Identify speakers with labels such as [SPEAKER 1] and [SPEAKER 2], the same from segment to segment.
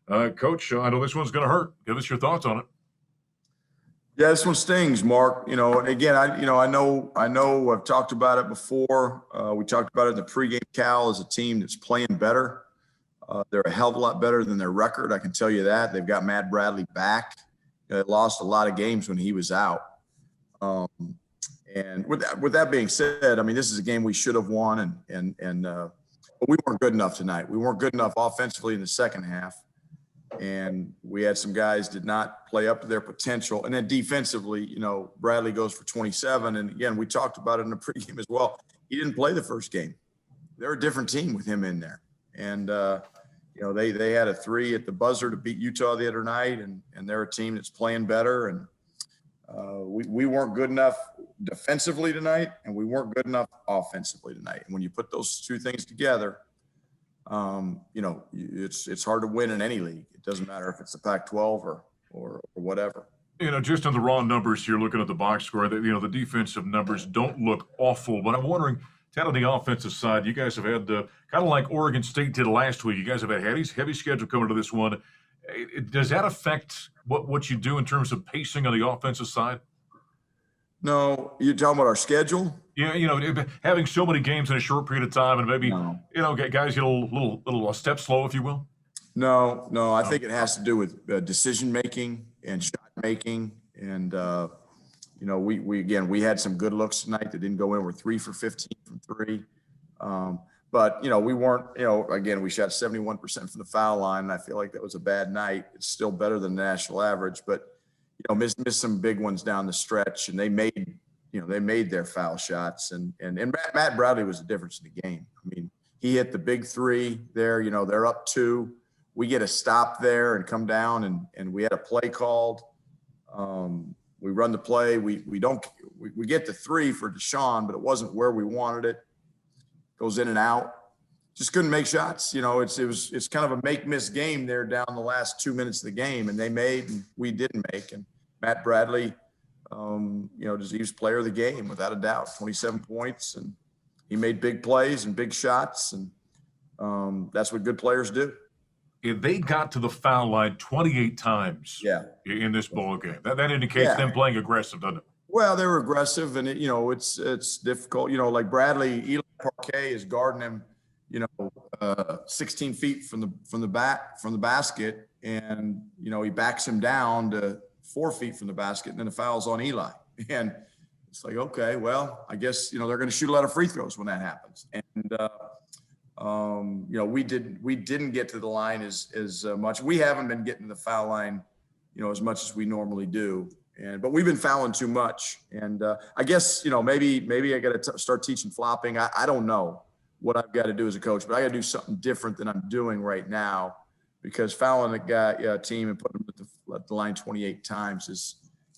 [SPEAKER 1] Coach, I know this one's going to hurt. Give us your thoughts on it.
[SPEAKER 2] Yeah, this one stings, Mark. You know, and again, I know I've talked about it before. We talked about it in the pregame. Cal is a team that's playing better. They're a hell of a lot better than their record. I can tell you that. They've got Matt Bradley back. They lost a lot of games when he was out. And with that being said, I mean, this is a game we should have won, but we weren't good enough tonight. We weren't good enough offensively in the second half. And we had some guys did not play up to their potential. And then defensively, you know, Bradley goes for 27. And again, we talked about it in the pregame as well. He didn't play the first game. They're a different team with him in there. And, you know, they had a 3 at the buzzer to beat Utah the other night. And they're a team that's playing better. And we weren't good enough defensively tonight, and we weren't good enough offensively tonight. And when you put those two things together, you know, it's hard to win in any league. It doesn't matter if it's the Pac-12 or whatever. You know,
[SPEAKER 1] just on the raw numbers here, looking at the box score, you know, the defensive numbers don't look awful. But I'm wondering, Tad, on the offensive side, you guys have had kind of like Oregon State did last week. You guys have had heavy schedule coming to this one. Does that affect what you do in terms of pacing on the offensive side?
[SPEAKER 2] No, you're talking about our schedule?
[SPEAKER 1] Yeah, you know, having so many games in a short period of time, and maybe you know, guys get a little step slow, if you will.
[SPEAKER 2] No, I think it has to do with decision making and shot making, and you know, we had some good looks tonight that didn't go in. We're 3 for 15 from 3, but you know, we weren't. You know, again, we shot 71% from the foul line, and I feel like that was a bad night. It's still better than the national average, but you know, missed some big ones down the stretch, and they made their foul shots, and Matt Bradley was the difference in the game. I mean, he hit the big 3 there. You know, they're up 2. We get a stop there and come down, and we had a play called. We run the play. We get the 3 for Deshaun, but it wasn't where we wanted it. Goes in and out. Just couldn't make shots. You know, it's kind of a make-miss game there down the last 2 minutes of the game, and they made and we didn't make. And Matt Bradley, you know, he was player of the game without a doubt. 27 points, and he made big plays and big shots, and that's what good players do.
[SPEAKER 1] They got to the foul line 28 times in this ball game. That indicates them playing aggressive, doesn't it?
[SPEAKER 2] Well, they were aggressive, and you know, it's difficult. You know, like Bradley, Eli Parquet is guarding him, you know, 16 feet from the basket, and you know, he backs him down to 4 feet from the basket, and then the foul's on Eli. And it's like, okay, well, I guess, you know, they're going to shoot a lot of free throws when that happens. And you know, we didn't get to the line as much. We haven't been getting to the foul line, you know, as much as we normally do. But we've been fouling too much. And I guess, you know, maybe I got to start teaching flopping. I don't know what I've got to do as a coach, but I got to do something different than I'm doing right now, because fouling a team and putting them at the line 28 times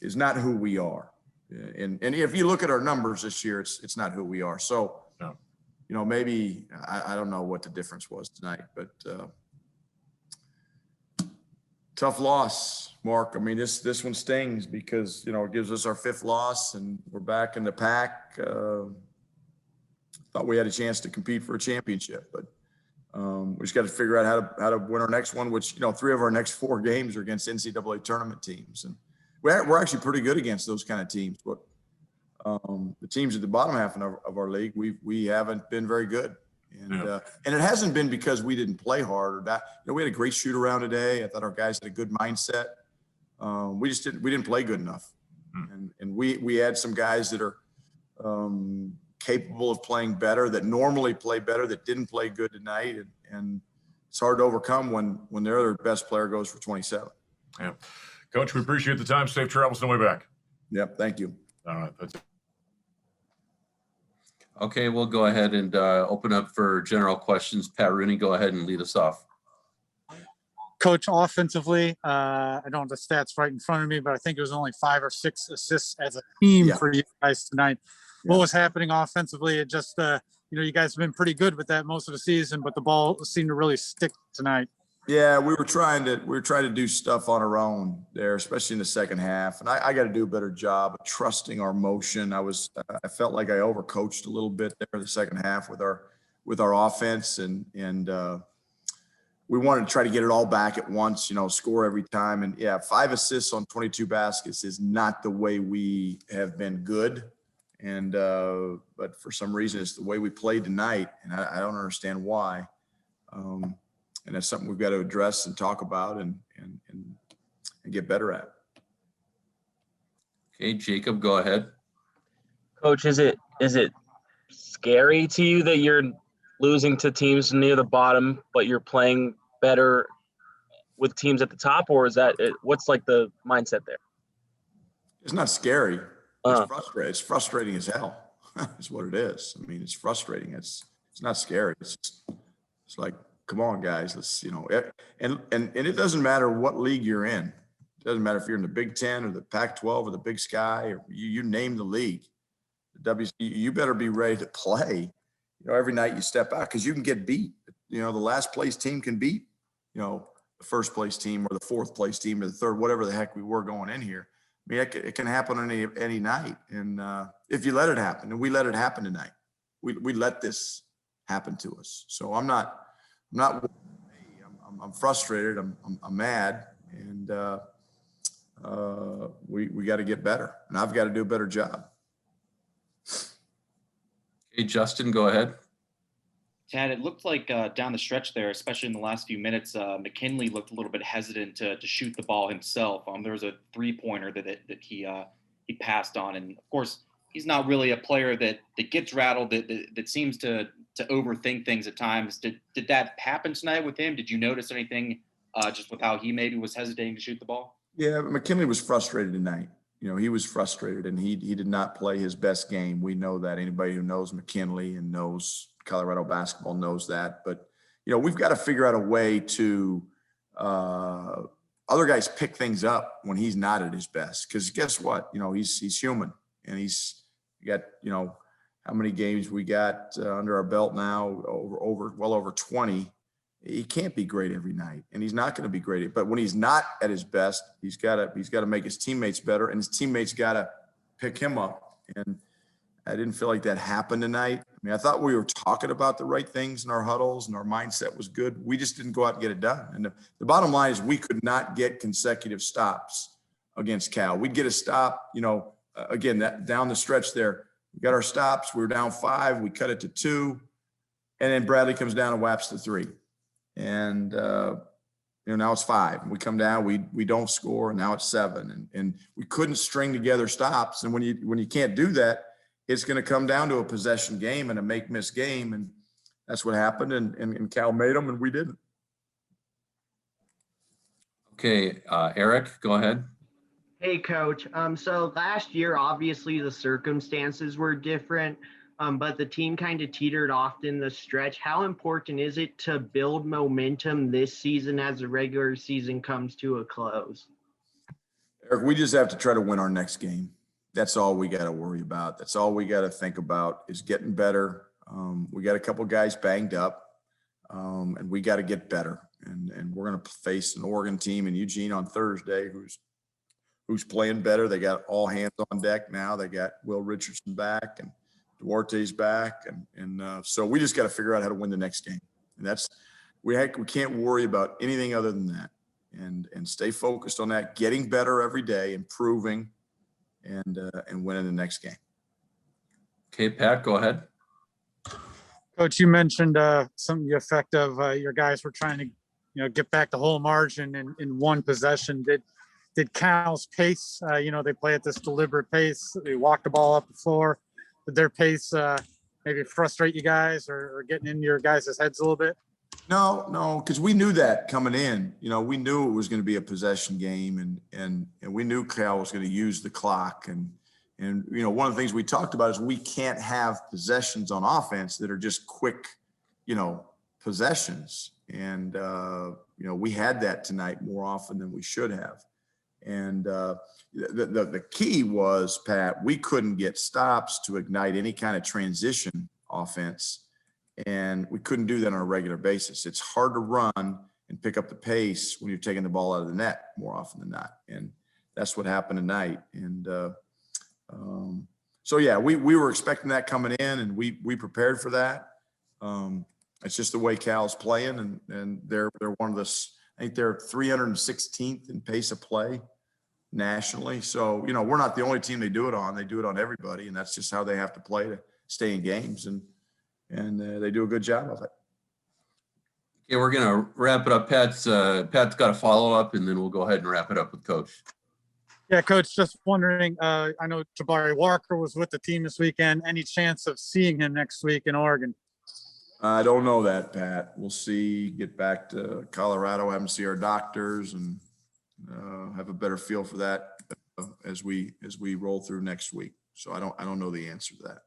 [SPEAKER 2] is not who we are. And if you look at our numbers this year, it's not who we are. So, you know, maybe I don't know what the difference was tonight, but tough loss, Mark. I mean, this one stings because, you know, it gives us our 5th loss, and we're back in the pack. Thought we had a chance to compete for a championship, but we just got to figure out how to win our next one, which, you know, 3 of our next 4 games are against NCAA tournament teams. And we're actually pretty good against those kind of teams, but the teams at the bottom half of our league, we haven't been very good. And and it hasn't been because we didn't play hard or that. You know, we had a great shoot around today. I thought our guys had a good mindset. We didn't play good enough. And we had some guys that are capable of playing better, that normally play better, that didn't play good tonight. And it's hard to overcome when their other best player goes for 27.
[SPEAKER 1] Yeah. Coach, we appreciate the time. Safe travels on the way back.
[SPEAKER 2] Yep. Thank you.
[SPEAKER 1] All right. That's it.
[SPEAKER 3] Okay, we'll go ahead and open up for general questions. Pat Rooney, go ahead and lead us off.
[SPEAKER 4] Coach, offensively, I don't have the stats right in front of me, but I think it was only 5 or 6 assists as a team for you guys tonight. What was happening offensively? It just, you know, you guys have been pretty good with that most of the season, but the ball seemed to really stick tonight.
[SPEAKER 2] Yeah, we were trying to do stuff on our own there, especially in the second half. And I got to do a better job of trusting our motion. I felt like I overcoached a little bit there in the second half with our offense, and we wanted to try to get it all back at once, score every time. And yeah, 5 assists on 22 baskets is not the way we have been good. And, but for some reason, it's the way we played tonight. And I don't understand why. And that's something we've got to address and talk about and get better at.
[SPEAKER 3] Okay, Jacob, go ahead.
[SPEAKER 5] Coach, is it scary to you that you're losing to teams near the bottom, but you're playing better with teams at the top, or is that it? What's like the mindset there?
[SPEAKER 2] It's not scary. It's frustrating. It's frustrating as hell. It's what it is. I mean, it's frustrating. It's not scary. It's like, come on, guys. Let's, and it doesn't matter what league you're in. It doesn't matter if you're in the Big Ten or the Pac-12 or the Big Sky, or you name the league. You better be ready to play. Every night you step out, because you can get beat. The last place team can beat, the first place team or the fourth place team or the third, whatever the heck we were going in here. I mean, it can happen on any night. And if you let it happen, and we let it happen tonight, we let this happen to us. So I'm frustrated. I'm mad, and we got to get better, and I've got to do a better job.
[SPEAKER 3] Okay, Justin, go ahead.
[SPEAKER 6] Tad, it looked like down the stretch there, especially in the last few minutes, McKinley looked a little bit hesitant to shoot the ball himself. There was a three-pointer that he passed on, and of course, he's not really a player that gets rattled, that seems to overthink things at times. Did that happen tonight with him? Did you notice anything just with how he maybe was hesitating to shoot the ball?
[SPEAKER 2] Yeah, McKinley was frustrated tonight. He was frustrated, and he did not play his best game. We know that. Anybody who knows McKinley and knows Colorado basketball knows that. But, we've got to figure out a way to other guys pick things up when he's not at his best. Because guess what? He's human, and he's got, how many games we got under our belt now? Well over 20. He can't be great every night, and he's not going to be great. But when he's not at his best, he's got to make his teammates better, and his teammates got to pick him up. And I didn't feel like that happened tonight. I mean, I thought we were talking about the right things in our huddles, and our mindset was good. We just didn't go out and get it done. And the bottom line is we could not get consecutive stops against Cal. We'd get a stop, again, that down the stretch there. We got our stops. We were down 5. We cut it to 2, and then Bradley comes down and whaps the 3. And, now it's 5. We come down, we don't score, and now it's 7. And we couldn't string together stops. And when you can't do that, it's going to come down to a possession game and a make-miss game. And that's what happened. And Cal made them, and we didn't.
[SPEAKER 3] Okay, Eric, go ahead.
[SPEAKER 7] Hey, Coach. So last year, obviously, the circumstances were different. But the team kind of teetered off in the stretch. How important is it to build momentum this season as the regular season comes to a close?
[SPEAKER 2] Eric, we just have to try to win our next game. That's all we got to worry about. That's all we got to think about is getting better. We got a couple guys banged up, and we got to get better. And we're going to face an Oregon team in Eugene on Thursday who's playing better. They got all hands on deck now. They got Will Richardson back, and Duarte's back, and so we just got to figure out how to win the next game, and that's we can't worry about anything other than that, and stay focused on that, getting better every day, improving, and winning the next game.
[SPEAKER 3] Okay, Pat, go ahead.
[SPEAKER 4] Coach, you mentioned some of the effect of your guys were trying to get back the whole margin in one possession. Did Cal's pace? They play at this deliberate pace. They walk the ball up the floor. Did their pace maybe frustrate you guys or getting into your guys' heads a little bit?
[SPEAKER 2] No, because we knew that coming in. We knew it was going to be a possession game, and we knew Cal was going to use the clock. And one of the things we talked about is we can't have possessions on offense that are just quick, possessions. And we had that tonight more often than we should have. And the key was, Pat, we couldn't get stops to ignite any kind of transition offense, and we couldn't do that on a regular basis. It's hard to run and pick up the pace when you're taking the ball out of the net more often than not, and that's what happened tonight. And so yeah, we were expecting that coming in, and we prepared for that. It's just the way Cal's playing, and they're one of the, I think they're 316th in pace of play nationally. So, you know, we're not the only team they do it on. They do it on everybody, and that's just how they have to play to stay in games, and they do a good job of it.
[SPEAKER 3] Okay, we're gonna wrap it up. Pat's got a follow-up, and then we'll go ahead and wrap it up with Coach.
[SPEAKER 4] Yeah, Coach, just wondering, I know Jabari Walker was with the team this weekend. Any chance of seeing him next week in Oregon?
[SPEAKER 2] I don't know that, Pat. We'll see. Get back to Colorado, have them see our doctors, and have a better feel for that as we roll through next week. So I don't know the answer to that.